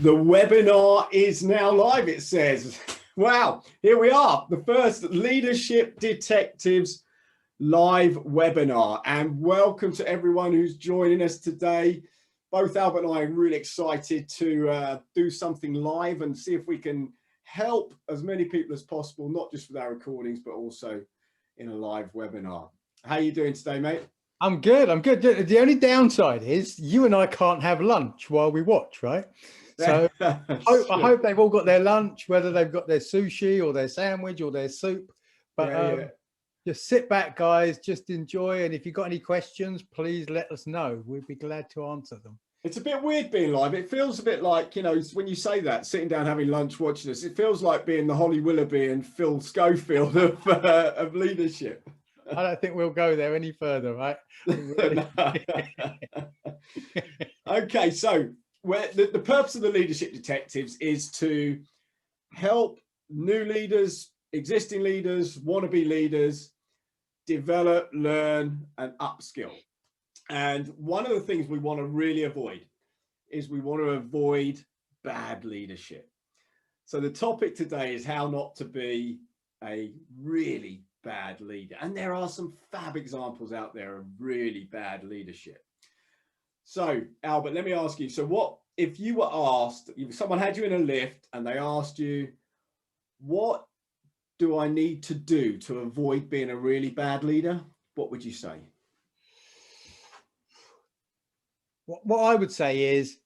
The webinar is now live, it says. Wow, here we are, the first Leadership Detectives live webinar. And welcome to everyone who's joining us today. Both Albert and I are really excited to do something live and see if we can help as many people as possible, not just with our recordings, but also in a live webinar. How are you doing today, mate? I'm good. I'm good. The only downside is you and I can't have lunch while we watch, right? So I hope they've all got their lunch, whether they've got their sushi or their sandwich or their soup. But just sit back, guys, just enjoy. And if you've got any questions, please let us know. We'd be glad to answer them. It's a bit weird being live. It feels a bit like, you know, when you say that, sitting down having lunch watching us, it feels like being the Holly Willoughby and Phil Schofield of leadership. I don't think we'll go there any further, right? Okay, so the purpose of the Leadership Detectives is to help new leaders, existing leaders, wannabe leaders develop, learn, and upskill. And one of the things we want to really avoid is we want to avoid bad leadership. So the topic today is how not to be a really bad leader. And there are some fab examples out there of really bad leadership. So Albert, let me ask you, so what if you were asked, if someone had you in a lift and they asked you, what do I need to do to avoid being a really bad leader? What would you say? What I would say is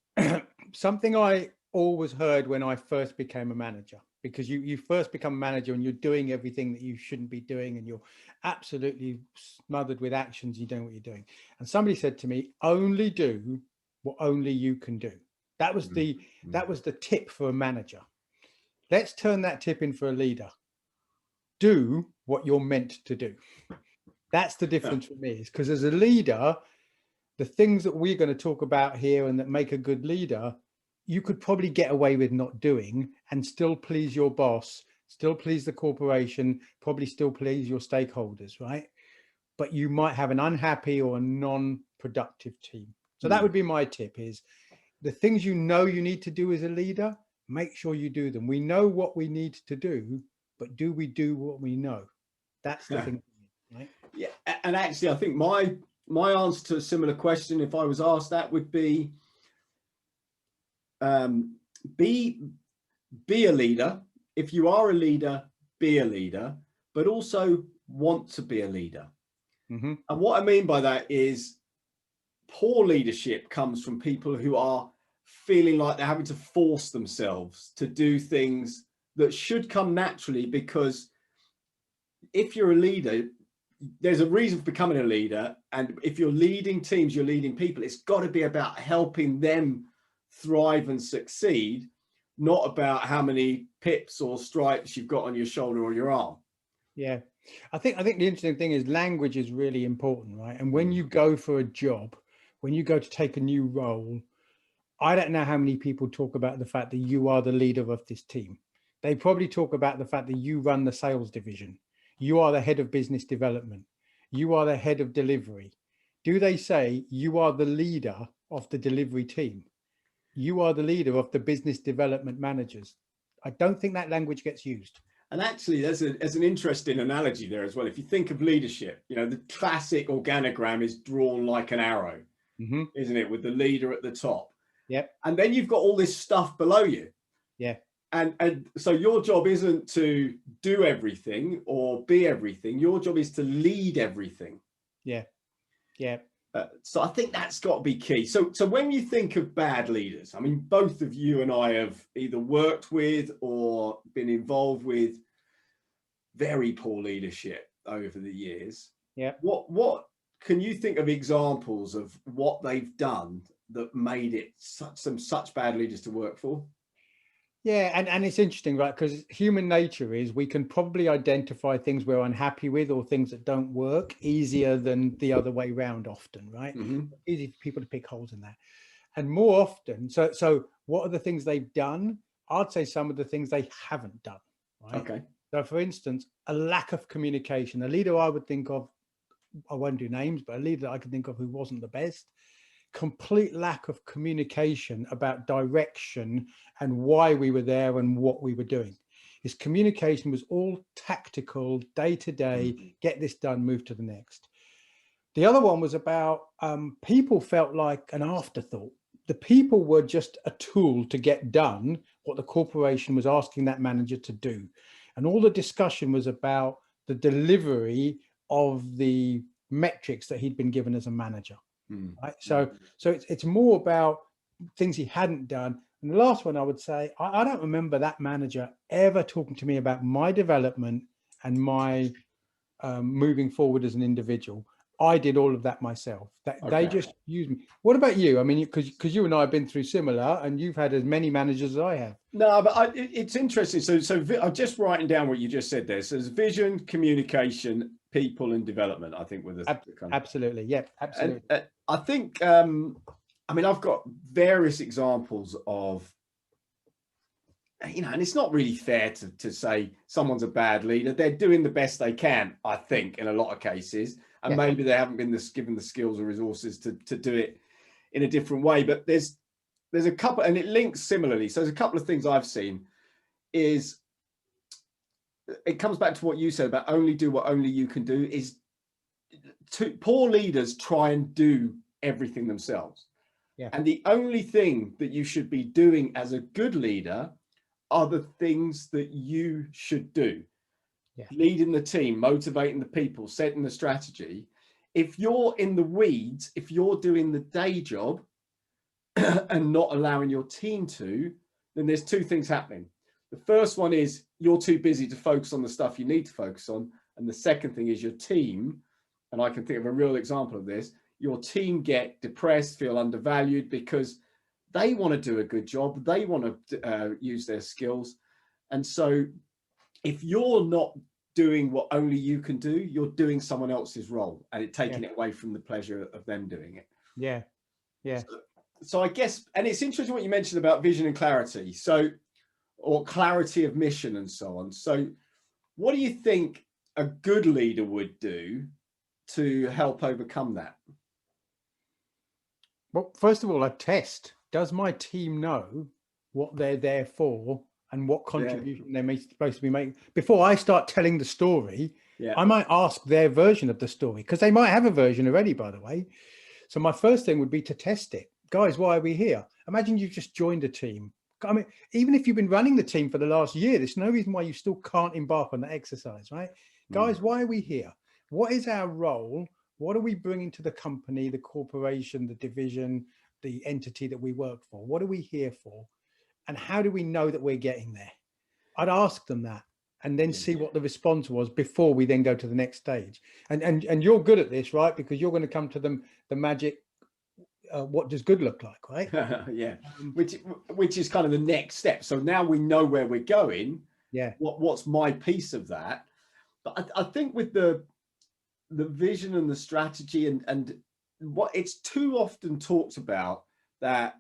something I always heard when I first became a manager, because you first become a manager and you're doing everything that you shouldn't be doing and you're absolutely smothered with actions, you don't know what you're doing. And somebody said to me, only do what only you can do. That was the tip for a manager. Let's turn that tip in for a leader. Do what you're meant to do. That's the difference for me, is because as a leader, the things that we're going to talk about here and that make a good leader, you could probably get away with not doing and still please your boss, still please the corporation, probably still please your stakeholders, right? But you might have an unhappy or a non-productive team. So that would be my tip, is the things you know you need to do as a leader, make sure you do them. We know what we need to do, but do we do what we know? That's the thing, right? Yeah, and actually, I think my answer to a similar question, if I was asked that, would be be a leader. If you are a leader, be a leader, but also want to be a leader. Mm-hmm. And what I mean by that is poor leadership comes from people who are feeling like they're having to force themselves to do things that should come naturally, because if you're a leader, there's a reason for becoming a leader. And if you're leading teams, you're leading people, it's got to be about helping them thrive and succeed, not about how many pips or stripes you've got on your shoulder or your arm. Yeah, I think the interesting thing is language is really important, right? And when you go for a job, when you go to take a new role, I don't know how many people talk about the fact that you are the leader of this team. They probably talk about the fact that you run the sales division. You are the head of business development. You are the head of delivery. Do they say you are the leader of the delivery team? You are the leader of the business development managers. I don't think that language gets used. And actually, there's an interesting analogy there as well. If you think of leadership, you know, the classic organogram is drawn like an arrow, isn't it? With the leader at the top. Yep. And then you've got all this stuff below you. Yeah. And so your job isn't to do everything or be everything. Your job is to lead everything. Yeah. Yeah. So I think that's got to be key. So when you think of bad leaders, I mean, both of you and I have either worked with or been involved with very poor leadership over the years. Yeah. What can you think of examples of what they've done that made it such bad leaders to work for? Yeah, and it's interesting, right? Because human nature is we can probably identify things we're unhappy with or things that don't work easier than the other way around often, right? Easy for people to pick holes in that. And more often, so what are the things they've done? I'd say some of the things they haven't done, right? Okay. So for instance, a lack of communication. A leader I would think of, I won't do names, but a leader that I could think of who wasn't the best, complete lack of communication about direction and why we were there and what we were doing. His communication was all tactical, day to day, get this done, move to the next. The other one was about people felt like an afterthought. The people were just a tool to get done what the corporation was asking that manager to do. And all the discussion was about the delivery of the metrics that he'd been given as a manager. Right? So it's more about things he hadn't done. And the last one I would say, I don't remember that manager ever talking to me about my development and my moving forward as an individual. I did all of that myself. They just used me. What about you? I mean, because you and I have been through similar, and you've had as many managers as I have. No, but it's interesting. So I'm just writing down what you just said there. So there's vision, communication, people, and development, I think, with the absolutely. Yeah, absolutely. And, I think, I mean, I've got various examples of, you know, and it's not really fair to say someone's a bad leader. They're doing the best they can, I think, in a lot of cases. And maybe they haven't been given the skills or resources to do it in a different way. But there's a couple, and it links similarly. So there's a couple of things I've seen is, it comes back to what you said about only do what only you can do, is poor leaders try and do everything themselves. Yeah. And the only thing that you should be doing as a good leader are the things that you should do. Yeah. Leading the team, motivating the people, setting the strategy. If you're in the weeds, if you're doing the day job and not allowing your team to, then there's two things happening. The first one is you're too busy to focus on the stuff you need to focus on. And the second thing is your team, and I can think of a real example of this, your team get depressed, feel undervalued because they want to do a good job. They want to use their skills. And so if you're not doing what only you can do, you're doing someone else's role and taking it away from the pleasure of them doing it. Yeah. Yeah. So I guess, and it's interesting what you mentioned about vision and clarity. So, or clarity of mission and so on. So what do you think a good leader would do to help overcome that? Well, first of all, I test. Does my team know what they're there for and what contribution they're supposed to be making? Before I start telling the story, I might ask their version of the story, because they might have a version already, by the way. So my first thing would be to test it. Guys, why are we here? Imagine you've just joined a team. I mean, even if you've been running the team for the last year, there's no reason why you still can't embark on that exercise, right? Guys, why are we here? What is our role? What are we bringing to the company, the corporation, the division, the entity that we work for? What are we here for? And how do we know that we're getting there? I'd ask them that and then see what the response was before we then go to the next stage. And you're good at this, right? Because you're going to come to them, the magic, what does good look like, right? Yeah, which is kind of the next step. So now we know where we're going. Yeah. What's my piece of that? But I think with the vision and the strategy and what it's too often talked about, that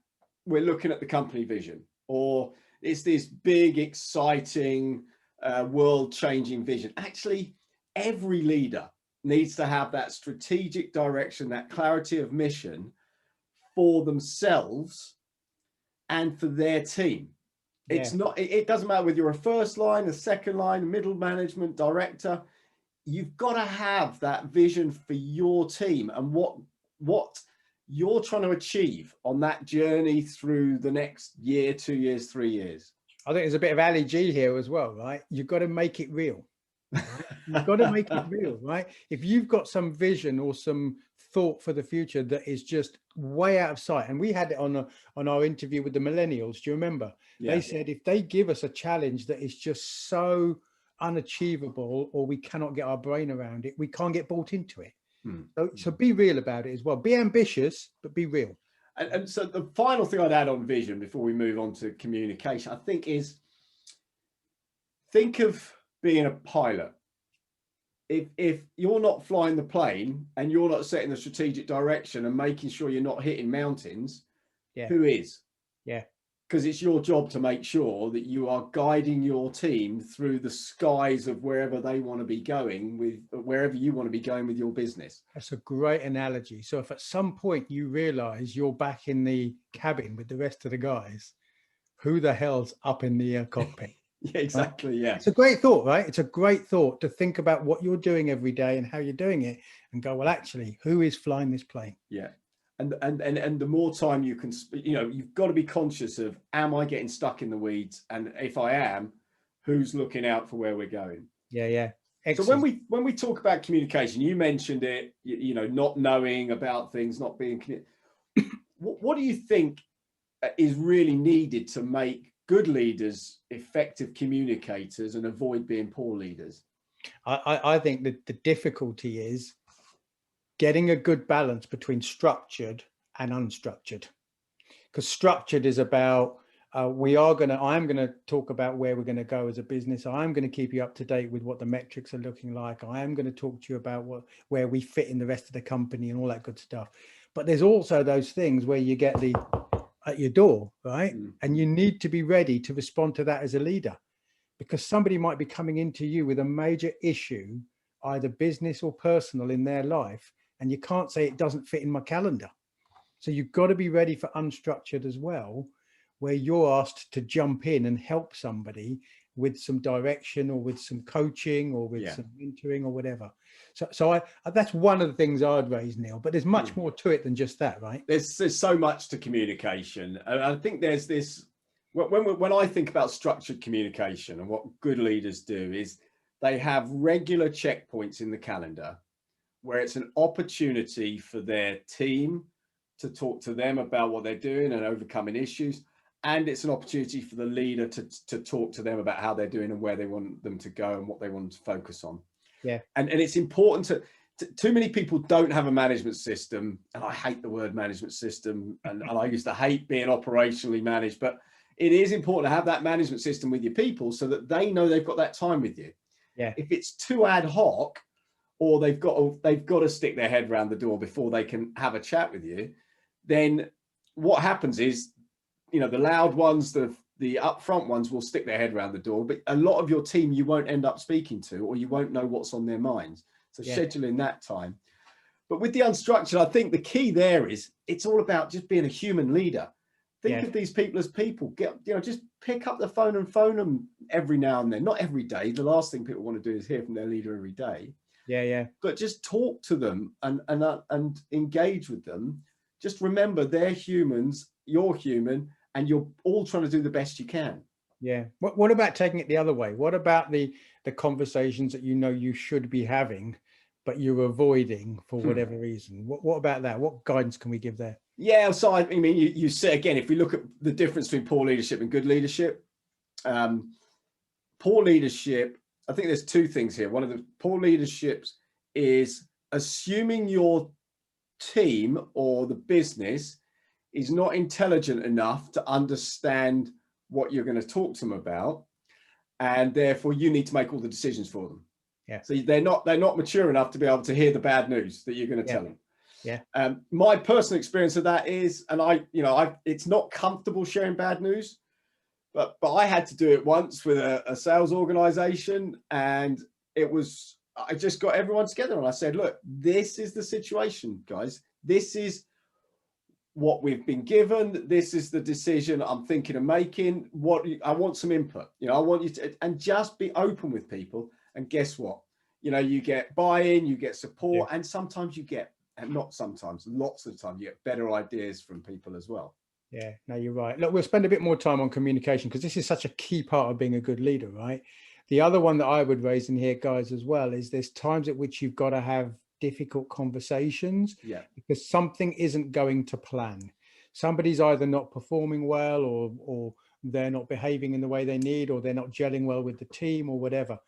we're looking at the company vision, or it's this big, exciting, world-changing vision. Actually, every leader needs to have that strategic direction, that clarity of mission for themselves and for their team. It's not, it doesn't matter whether you're a first line, a second line, middle management, director. You've got to have that vision for your team and what you're trying to achieve on that journey through the next year, 2 years, 3 years. I think there's a bit of Ali G here as well, right? You've got to make it real. Right? You've got to make it real, right? If you've got some vision or some thought for the future that is just way out of sight, and we had it on our interview with the millennials, do you remember? They said if they give us a challenge that is just so unachievable or we cannot get our brain around it, we can't get bought into it. So be real about it as well. Be ambitious, but be real. And so the final thing I'd add on vision before we move on to communication, I think, is think of being a pilot. If you're not flying the plane and you're not setting the strategic direction and making sure you're not hitting mountains, who is? Yeah. because it's your job to make sure that you are guiding your team through the skies of wherever they want to be going with, wherever you want to be going with your business. That's a great analogy. So if at some point you realize you're back in the cabin with the rest of the guys, who the hell's up in the cockpit? Yeah, exactly. Yeah. It's a great thought, right? It's a great thought to think about what you're doing every day and how you're doing it and go, well, actually, who is flying this plane? Yeah. And the more time you can, you've got to be conscious of, am I getting stuck in the weeds? And if I am, who's looking out for where we're going? Yeah. Yeah. Excellent. So when we talk about communication, you mentioned it, not knowing about things, not being, what do you think is really needed to make good leaders effective communicators and avoid being poor leaders? I think that the difficulty is getting a good balance between structured and unstructured, because structured is about I'm going to talk about where we're going to go as a business. I'm going to keep you up to date with what the metrics are looking like. I am going to talk to you about where we fit in the rest of the company and all that good stuff. But there's also those things where you get at your door, right? And you need to be ready to respond to that as a leader, because somebody might be coming into you with a major issue, either business or personal, in their life. And you can't say it doesn't fit in my calendar. So you've got to be ready for unstructured as well, where you're asked to jump in and help somebody with some direction or with some coaching or with some mentoring or whatever. So that's one of the things I'd raise, Neil, but there's much more to it than just that, right? There's so much to communication. And I think there's this, when I think about structured communication and what good leaders do is they have regular checkpoints in the calendar where it's an opportunity for their team to talk to them about what they're doing and overcoming issues. And it's an opportunity for the leader to talk to them about how they're doing and where they want them to go and what they want to focus on. Yeah. And it's important too many people don't have a management system. And I hate the word management system. And I used to hate being operationally managed, but it is important to have that management system with your people so that they know they've got that time with you. Yeah. If it's too ad hoc, or they've got to stick their head around the door before they can have a chat with you, then what happens is, the loud ones, the upfront ones will stick their head around the door, but a lot of your team you won't end up speaking to, or you won't know what's on their minds. So scheduling that time. But with the unstructured, I think the key there is it's all about just being a human leader. Think of these people as people. Just pick up the phone and phone them every now and then, not every day. The last thing people want to do is hear from their leader every day. Yeah. But just talk to them and engage with them. Just remember, they're humans, you're human, and you're all trying to do the best you can. Yeah. What about taking it the other way? What about the conversations that you should be having, but you're avoiding for whatever reason? What about that? What guidance can we give there? Yeah. So I mean, you say again, if we look at the difference between poor leadership and good leadership, poor leadership, I think there's two things here. One of the poor leaderships is assuming your team or the business is not intelligent enough to understand what you're going to talk to them about, and therefore you need to make all the decisions for them. Yeah. So they're not mature enough to be able to hear the bad news that you're going to tell them. Yeah. My personal experience of that is, and it's not comfortable sharing bad news, but I had to do it once with a sales organization, and I just got everyone together and I said, look, this is the situation, guys. This is what we've been given. This is the decision I'm thinking of making. I want some input. I want you to, and just be open with people. And guess what? You get buy-in, you get support, and sometimes you get, and not sometimes, lots of the time, you get better ideas from people as well. Yeah, no, you're right. Look, we'll spend a bit more time on communication because this is such a key part of being a good leader, right? The other one that I would raise in here, guys, as well, is there's times at which you've got to have difficult conversations because something isn't going to plan. Somebody's either not performing well or they're not behaving in the way they need, or they're not gelling well with the team or whatever.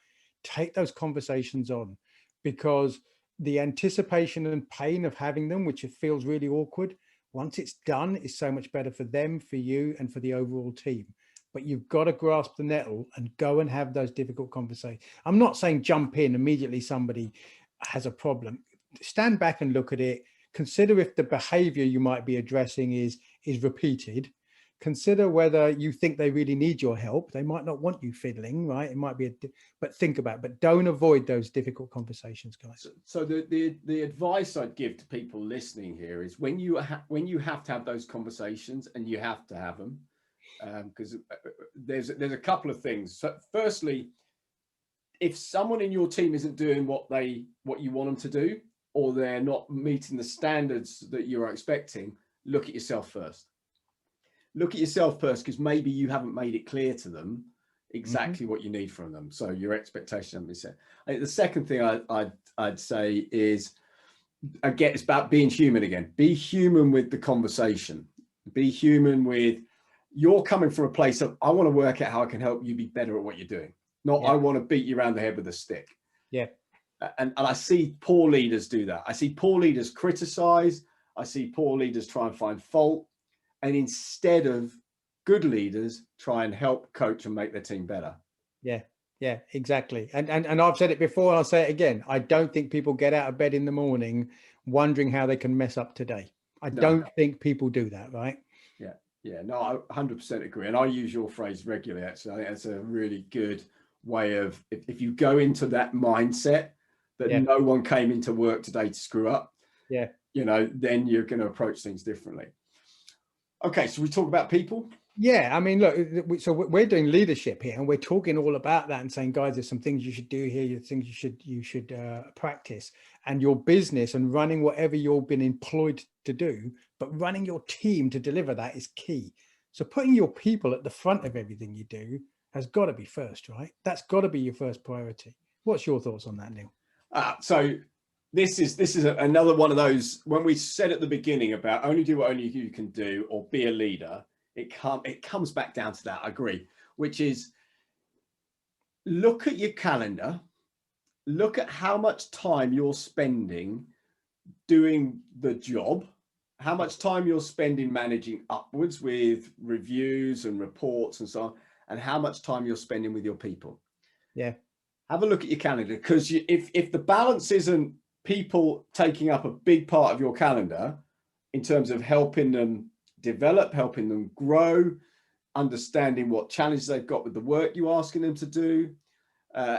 Take those conversations on, because the anticipation and pain of having them, which it feels really awkward, once it's done, is so much better for them, for you, and for the overall team. But you've got to grasp the nettle and go and have those difficult conversations. I'm not saying jump in immediately somebody has a problem. Stand back and look at it. Consider if the behavior you might be addressing is repeated. consider whether you think they really need your help. They might not want you fiddling, right? It might be but think about it, but don't avoid those difficult conversations, guys. So the advice I'd give to people listening here is when you have to have those conversations, and you have to have them, because there's a couple of things. So firstly, if someone in your team isn't doing what you want them to do, or they're not meeting the standards that you're expecting, look at yourself first. Look at yourself first, because maybe you haven't made it clear to them exactly what you need from them. So your expectations haven't been set. I think the second thing I'd say is, again, it's about being human again. Be human with the conversation. Be human with, you're coming from a place of, I want to work out how I can help you be better at what you're doing. Not, I want to beat you around the head with a stick. Yeah. And I see poor leaders do that. I see poor leaders criticize. I see poor leaders try and find fault. And instead of good leaders, try and help coach and make their team better. Yeah, exactly. And I've said it before, and I'll say it again. I don't think people get out of bed in the morning wondering how they can mess up today. I don't think people do that, right? Yeah, no, I 100% agree. And I use your phrase regularly, actually. I think that's a really good way of, if you go into that mindset that no one came into work today to screw up, then you're going to approach things differently. Okay, so we talk about people. Yeah, I mean, look, so we're doing leadership here, and we're talking all about that and saying, guys, there's some things you should do here, things you should practice, and your business and running whatever you've been employed to do, but running your team to deliver that is key. So putting your people at the front of everything you do has got to be first, right? That's got to be your first priority. What's your thoughts on that, Neil? So this is another one of those, when we said at the beginning about only do what only you can do, or be a leader, it comes back down to that. I agree, which is, look at your calendar, look at how much time you're spending doing the job, how much time you're spending managing upwards with reviews and reports and so on, and how much time you're spending with your people. Yeah. Have a look at your calendar, because if the balance isn't people taking up a big part of your calendar in terms of helping them develop, helping them grow, understanding what challenges they've got with the work you're asking them to do,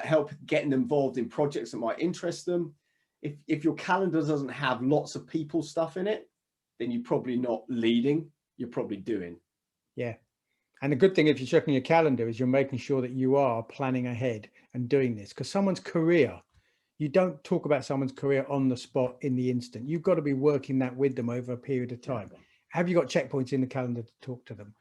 help getting them involved in projects that might interest them. If your calendar doesn't have lots of people stuff in it, then you're probably not leading, you're probably doing. Yeah. And the good thing, if you're checking your calendar, is you're making sure that you are planning ahead and doing this, because someone's career, you don't talk about someone's career on the spot in the instant. You've got to be working that with them over a period of time. Yeah. Have you got checkpoints in the calendar to talk to them?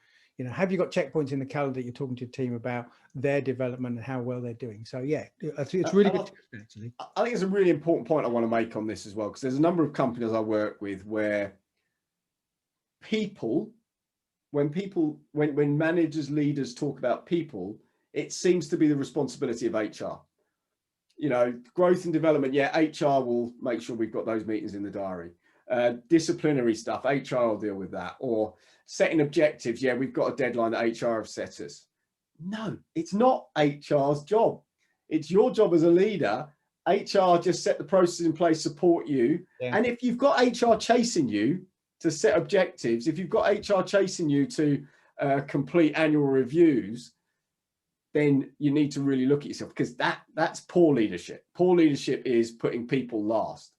Have you got checkpoints in the calendar that you're talking to your team about their development and how well they're doing? So yeah, it's really good, actually. I think it's a really important point I want to make on this as well, because there's a number of companies I work with where when managers, leaders talk about people, it seems to be the responsibility of HR. Growth and development, HR will make sure we've got those meetings in the diary. Disciplinary stuff, HR will deal with that. Or setting objectives, we've got a deadline that HR have set us. No, it's not HR's job. It's your job as a leader. HR just set the process in place, support you. Yeah. And if you've got HR chasing you to set objectives, if you've got HR chasing you to complete annual reviews, then you need to really look at yourself, because that's poor leadership. Poor leadership is putting people last.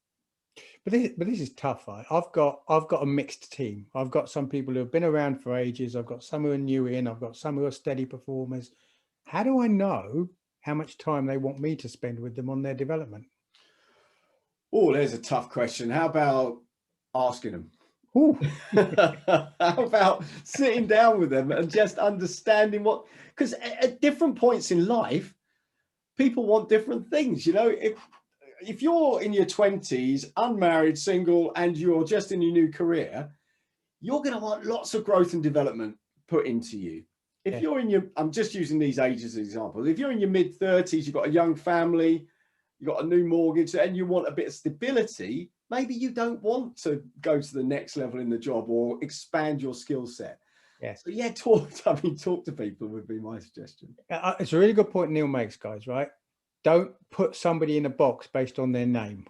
But this is tough, right? I've got a mixed team. I've got some people who have been around for ages. I've got some who are new in. I've got some who are steady performers. How do I know how much time they want me to spend with them on their development? Oh, there's a tough question. How about asking them? How about sitting down with them and just understanding what, because at different points in life, people want different things. If you're in your 20s, unmarried, single, and you're just in your new career, you're going to want lots of growth and development put into you. If you're in I'm just using these ages as examples. If you're in your mid 30s, you've got a young family, you've got a new mortgage, and you want a bit of stability, maybe you don't want to go to the next level in the job or expand your skill set. Yeah. So talk to people would be my suggestion. It's a really good point Neil makes, guys, right? Don't put somebody in a box based on their name.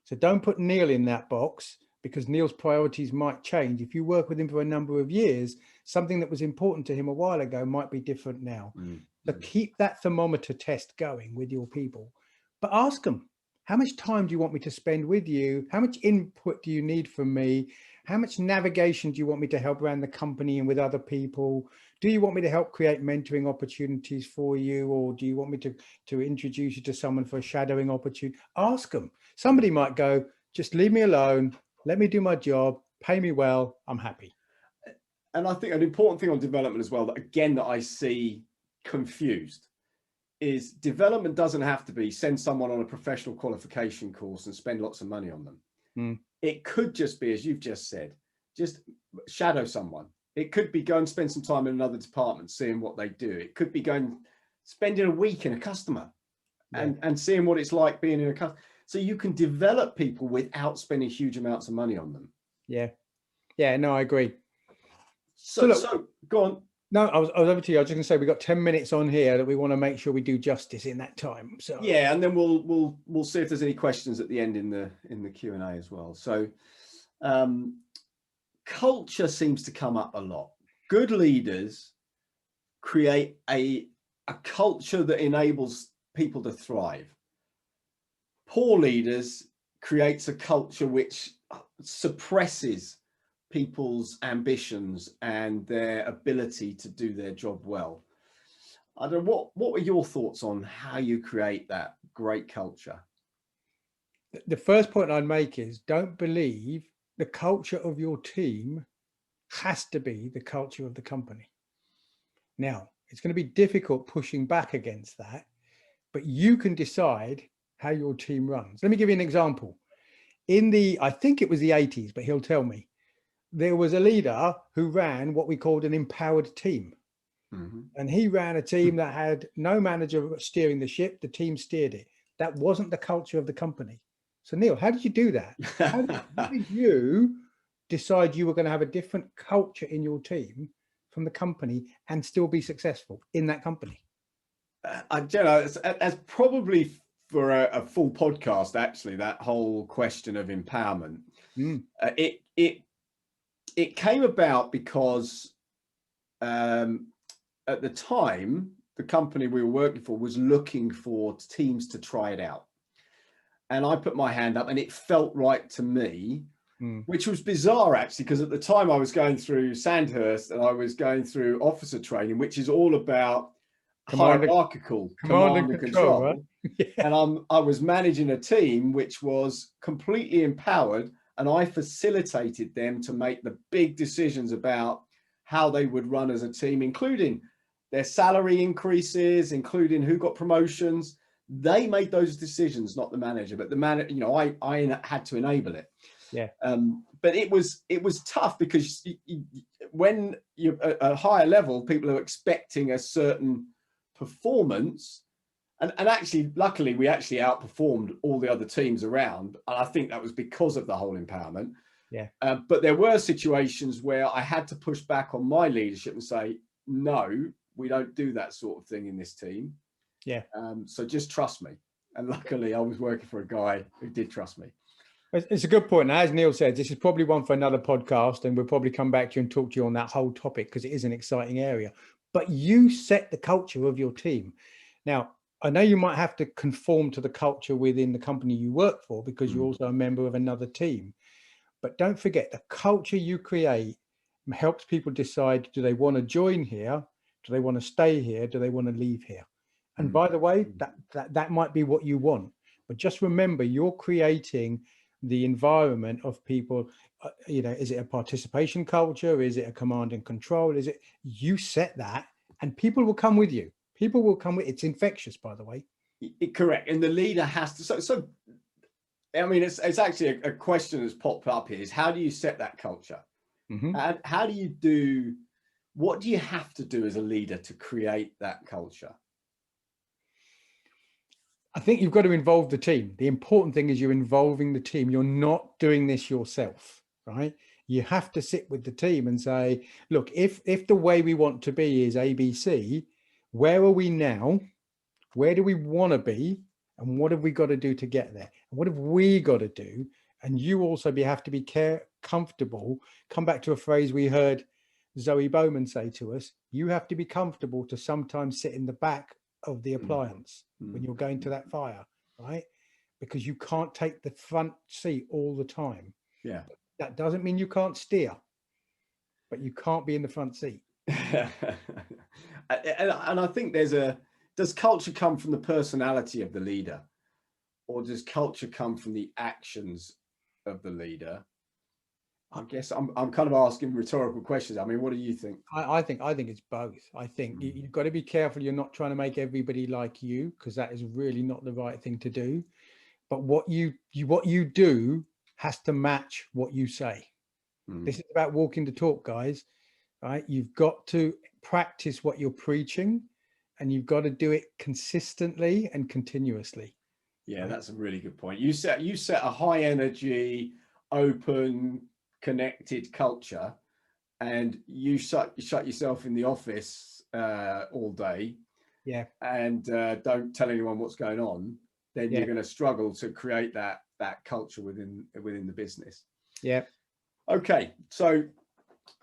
So don't put Neil in that box because Neil's priorities might change. If you work with him for a number of years, something that was important to him a while ago might be different now. So keep that thermometer test going with your people, but ask them, how much time do you want me to spend with you? How much input do you need from me? How much navigation do you want me to help around the company and with other people? Do you want me to help create mentoring opportunities for you? Or do you want me to introduce you to someone for a shadowing opportunity? Ask them. Somebody might go, just leave me alone. Let me do my job. Pay me well. I'm happy. And I think an important thing on development as well, that again, that I see confused, is development doesn't have to be send someone on a professional qualification course and spend lots of money on them. It could just be, as you've just said, just shadow someone. It could be go and spend some time in another department, seeing what they do. It could be going, spending a week in a customer and seeing what it's like being in a customer. So you can develop people without spending huge amounts of money on them. Yeah. Yeah, no, I agree. So go on. No, I was over to you. I was just going to say, we've got 10 minutes on here that we want to make sure we do justice in that time. So yeah, and then we'll see if there's any questions at the end in the Q&A as well. So culture seems to come up a lot. Good leaders create a culture that enables people to thrive. Poor leaders creates a culture which suppresses people's ambitions and their ability to do their job well. I don't know, what were your thoughts on how you create that great culture? The first point I'd make is, don't believe the culture of your team has to be the culture of the company. Now, it's going to be difficult pushing back against that, but you can decide how your team runs. Let me give you an example. I think it was the 80s, but he'll tell me, there was a leader who ran what we called an empowered team. And he ran a team that had no manager steering the ship. The team steered it. That wasn't the culture of the company. So Neil, how did you do that? How did you decide you were going to have a different culture in your team from the company and still be successful in that company? As probably for a full podcast, actually, that whole question of empowerment, it came about because at the time, the company we were working for was looking for teams to try it out. And I put my hand up and it felt right to me, which was bizarre, actually, because at the time I was going through Sandhurst and I was going through officer training, which is all about hierarchical command and control. Right? Yeah. And I was managing a team which was completely empowered, and I facilitated them to make the big decisions about how they would run as a team, including their salary increases, including who got promotions. They made those decisions, not the manager, but the manager, I had to enable it. Yeah. But it was tough because when you're at a higher level, people are expecting a certain performance. And actually, luckily, we actually outperformed all the other teams around. And I think that was because of the whole empowerment. Yeah. But there were situations where I had to push back on my leadership and say, no, we don't do that sort of thing in this team. Yeah. So just trust me. And luckily, I was working for a guy who did trust me. It's a good point. Now, as Neil said, this is probably one for another podcast, and we'll probably come back to you and talk to you on that whole topic because it is an exciting area. But you set the culture of your team. Now, I know you might have to conform to the culture within the company you work for because you're also a member of another team. But don't forget, the culture you create helps people decide, do they want to join here? Do they want to stay here? Do they want to leave here? And by the way, that might be what you want. But just remember, you're creating the environment of people. Is it a participation culture? Is it a command and control? Is it, you set that and people will come with you. People will come with, it's infectious, by the way. Correct. And the leader has to, so I mean, it's actually a question that's popped up here is, how do you set that culture? And how do you do, what do you have to do as a leader to create that culture? I think you've got to involve the team. The important thing is you're involving the team. You're not doing this yourself, right? You have to sit with the team and say, look, if the way we want to be is ABC, where are we now? Where do we want to be? And what have we got to do to get there? And what have we got to do And you also have to be comfortable. Come back to a phrase we heard Zoe Bowman say to us: you have to be comfortable to sometimes sit in the back of the appliance when you're going to that fire, right? Because you can't take the front seat all the time. Yeah. That doesn't mean you can't steer, but you can't be in the front seat. And I think does culture come from the personality of the leader, or does culture come from the actions of the leader? I guess I'm kind of asking rhetorical questions. I mean, what do you think? I think it's both. I think you've got to be careful you're not trying to make everybody like you, because that is really not the right thing to do. But what you do has to match what you say. This is about walking the talk, guys. Right? You've got to practice what you're preaching, and you've got to do it consistently and continuously. Yeah, right? That's a really good point. You set a high energy, open, connected culture, and you shut yourself in the office all day. Yeah. And don't tell anyone what's going on. Then you're going to struggle to create that culture within the business. Yeah. Okay, so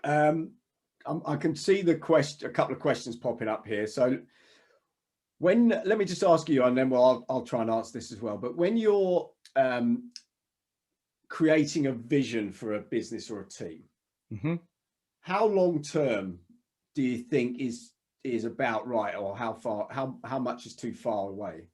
I can see a couple of questions popping up here. So let me just ask you, and then I'll try and answer this as well. But when you're creating a vision for a business or a team, how long term do you think is about right, or how much is too far away?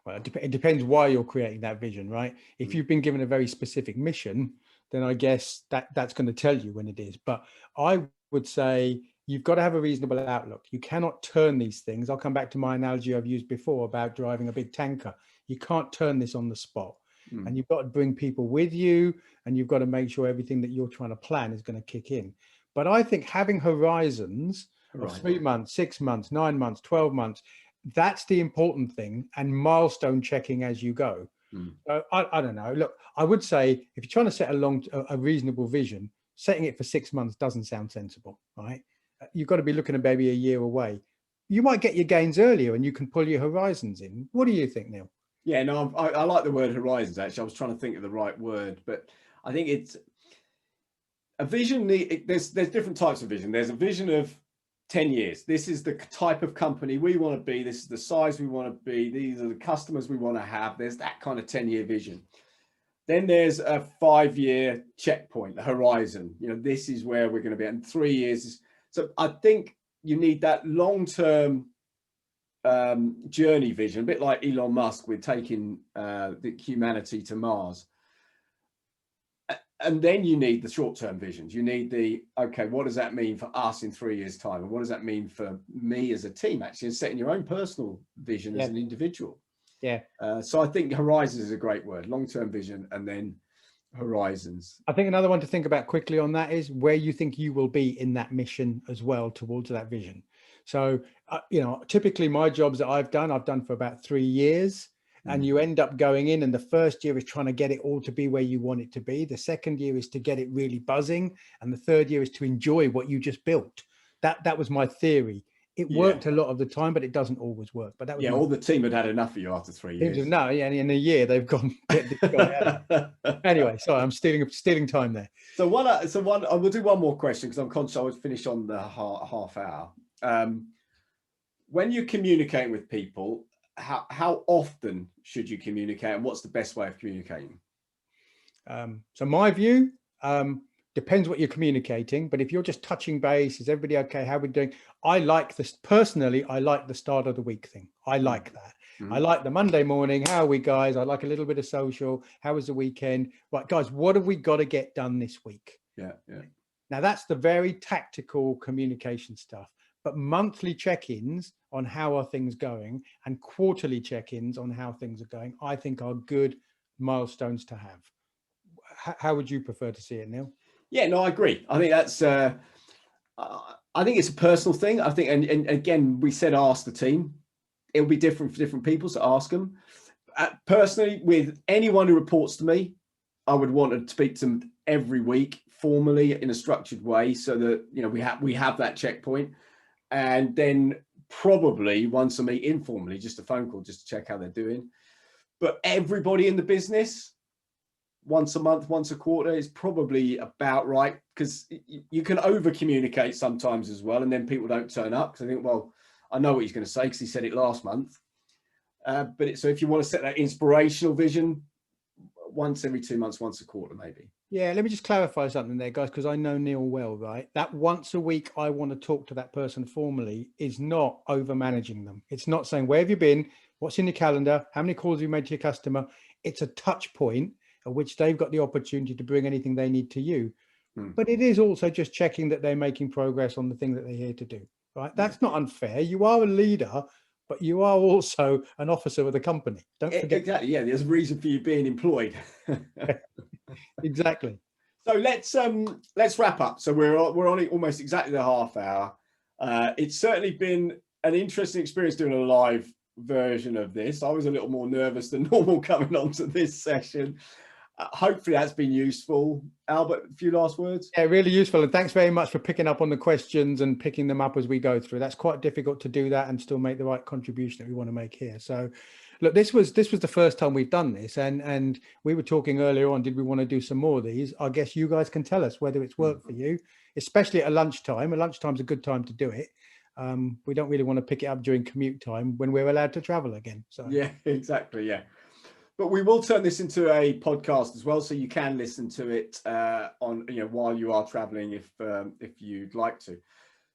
Well, it depends why you're creating that vision, right? If you've been given a very specific mission, then I guess that's going to tell you when it is. But I would say you've got to have a reasonable outlook. You cannot turn these things. I'll come back to my analogy I've used before about driving a big tanker. You can't turn this on the spot. And you've got to bring people with you, and you've got to make sure everything that you're trying to plan is going to kick in. But I think having horizons of 3 months, 6 months, 9 months, 12 months, that's the important thing, and milestone checking as you go. I don't know. Look, I would say if you're trying to set a reasonable vision, setting it for 6 months doesn't sound sensible, right? You've got to be looking at maybe a year away. You might get your gains earlier, and you can pull your horizons in. What do you think, Neil? Yeah, no, I like the word horizons. Actually, I was trying to think of the right word, but I think it's a vision. There's different types of vision. There's a vision of 10 years. This is the type of company we want to be. This is the size we want to be. These are the customers we want to have. There's that kind of 10-year vision. Then there's a 5-year checkpoint, the horizon. This is where we're going to be in 3 years. So I think you need that long-term journey vision, a bit like Elon Musk with taking the humanity to Mars. And then you need the short-term visions. You need okay, what does that mean for us in 3 years' time? And what does that mean for me as a team, actually, and setting your own personal vision as an individual? Yeah. So I think horizons is a great word, long-term vision, and then horizons. I think another one to think about quickly on that is where you think you will be in that mission as well towards that vision. So, typically my jobs that I've done for about 3 years. And you end up going in, and the first year is trying to get it all to be where you want it to be. The second year is to get it really buzzing. And the third year is to enjoy what you just built. That was my theory. It worked a lot of the time, but it doesn't always work. But that was all the team had enough of you after 3 years. No, in a year they've gone. Anyway, sorry, I'm stealing time there. So we'll do one more question because I'm conscious I would finish on the half hour. When you're communicating with people, how often should you communicate, and what's the best way of communicating? So my view, depends what you're communicating, but if you're just touching base, is everybody okay? How are we doing? I like this personally. I like the start of the week thing. I like that. I like the Monday morning. How are we, guys? I like a little bit of social. How was the weekend? Right, guys, what have we got to get done this week? Yeah. Now that's the very tactical communication stuff. But monthly check-ins on how are things going, and quarterly check-ins on how things are going, I think are good milestones to have. How would you prefer to see it, Neil? Yeah, no, I agree. I think that's, I think it's a personal thing. I think, and again, we said ask the team. It'll be different for different people, so ask them. Personally, with anyone who reports to me, I would want to speak to them every week, formally, in a structured way, so that we have that checkpoint. And then probably once a meet informally, just a phone call, just to check how they're doing. But everybody in the business, once a month, once a quarter is probably about right, because you can over communicate sometimes as well, and then people don't turn up because I think, well, I know what he's going to say because he said it last month. So if you want to set that inspirational vision, once every 2 months, once a quarter, maybe. Yeah, let me just clarify something there, guys, because I know Neil well, right? That once a week I want to talk to that person formally is not over managing them. It's not saying, where have you been? What's in your calendar? How many calls have you made to your customer? It's a touch point at which they've got the opportunity to bring anything they need to you. But it is also just checking that they're making progress on the thing that they're here to do, right? That's not unfair. You are a leader, but you are also an officer of the company. Don't forget. Exactly. Yeah, there's a reason for you being employed. Exactly. So let's wrap up. So we're on almost exactly the half hour. It's certainly been an interesting experience doing a live version of this. I was a little more nervous than normal coming on to this session. Hopefully that's been useful. Albert, a few last words? Yeah, really useful. And thanks very much for picking up on the questions and picking them up as we go through. That's quite difficult to do that and still make the right contribution that we want to make here. So look, this was the first time we've done this, and we were talking earlier on, did we want to do some more of these? I guess you guys can tell us whether it's worked for you, especially at lunchtime. Lunchtime's a good time to do it. We don't really want to pick it up during commute time when we're allowed to travel again. So yeah, exactly. Yeah. But we will turn this into a podcast as well, so you can listen to it on while you are traveling if you'd like to.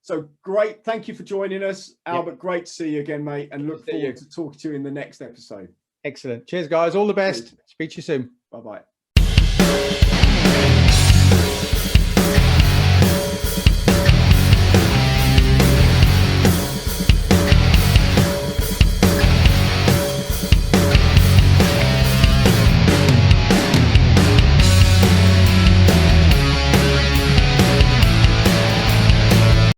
So great, thank you for joining us, Albert. Yeah. Great to see you again, mate, and look forward to talking to you in the next episode. Excellent. Cheers, guys. All the best. Cheers. Speak to you soon. Bye bye.